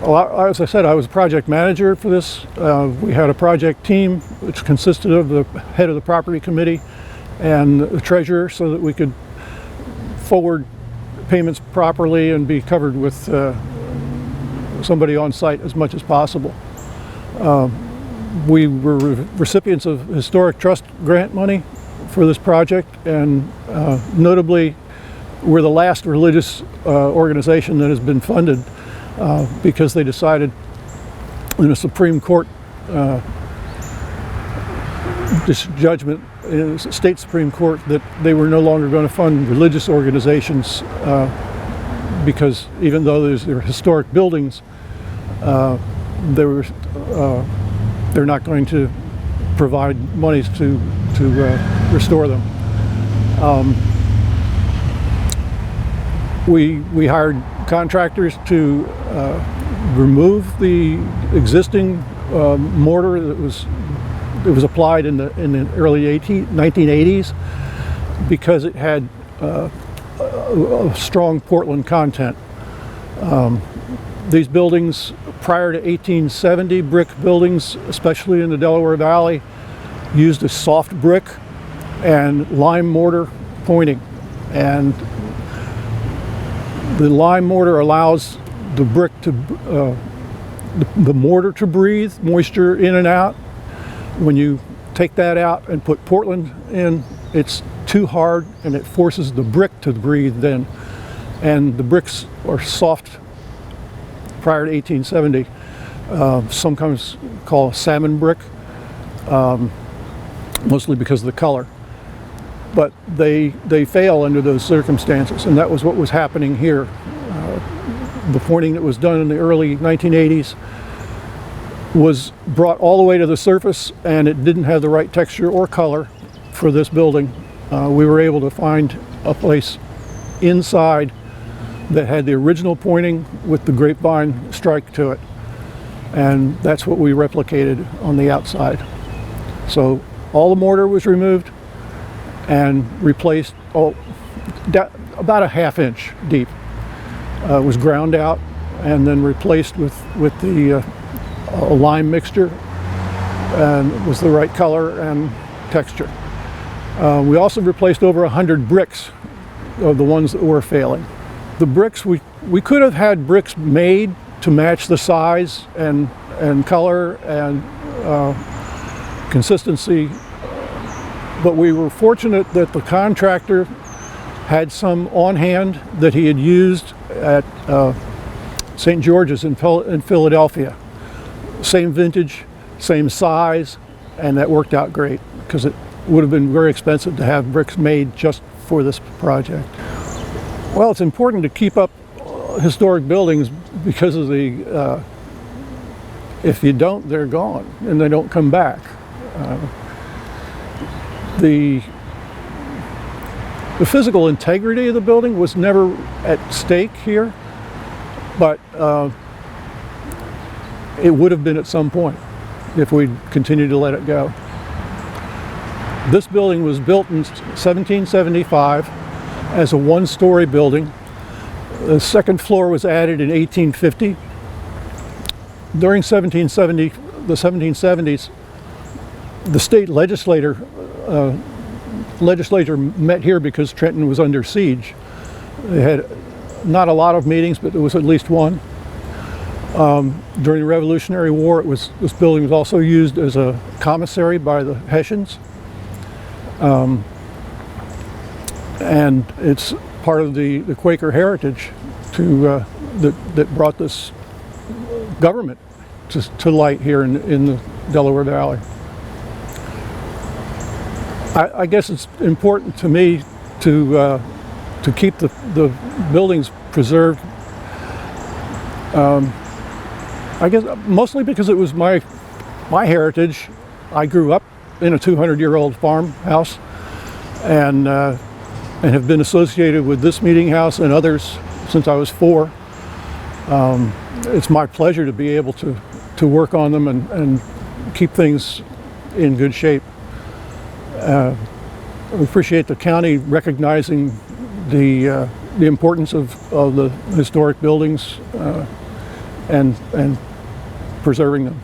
Well, as I said, I was project manager for this. We had a project team which consisted of the head of the property committee and the treasurer, so that we could forward payments properly and be covered with somebody on site as much as possible. We were recipients of Historic Trust grant money for this project, and notably we're the last religious organization that has been funded because they decided in a Supreme Court judgment in the state Supreme Court that they were no longer going to fund religious organizations because even though they're historic buildings, they're not going to provide monies to restore them. We hired contractors to remove the existing mortar that was applied in the early 1980s because it had a strong Portland content. These buildings prior to 1870, brick buildings, especially in the Delaware Valley, used a soft brick and lime mortar pointing, and the lime mortar allows the brick to the mortar to breathe moisture in and out. When you take that out and put Portland in, it's too hard and it forces the brick to breathe then. And the bricks are soft prior to 1870. Sometimes called salmon brick, mostly because of the color. But they fail under those circumstances, and that was what was happening here. The pointing that was done in the early 1980s was brought all the way to the surface, and it didn't have the right texture or color for this building. We were able to find a place inside that had the original pointing with the grapevine strike to it, and that's what we replicated on the outside. So all the mortar was removed and replaced about a half-inch deep. It was ground out and then replaced with the lime mixture, and it was the right color and texture. We also replaced over 100 bricks of the ones that were failing. The bricks, we could have had bricks made to match the size and color and consistency, but we were fortunate that the contractor had some on hand that he had used at St. George's in Philadelphia. Same vintage, same size, and that worked out great because it would have been very expensive to have bricks made just for this project. Well, it's important to keep up historic buildings because of the, if you don't, they're gone and they don't come back. The physical integrity of the building was never at stake here, but it would have been at some point if we'd continued to let it go. This building was built in 1775 as a one-story building. The second floor was added in 1850. During the 1770s, the state legislature met here because Trenton was under siege. They had not a lot of meetings, but there was at least one. During the Revolutionary War, this building was also used as a commissary by the Hessians. And it's part of the Quaker heritage that brought this government to light here in the Delaware Valley. I guess it's important to me to keep the buildings preserved. I guess mostly because it was my heritage. I grew up in a 200-year-old farmhouse, and have been associated with this meeting house and others since I was 4. It's my pleasure to be able to work on them and keep things in good shape. I appreciate the county recognizing the importance of the historic buildings and preserving them.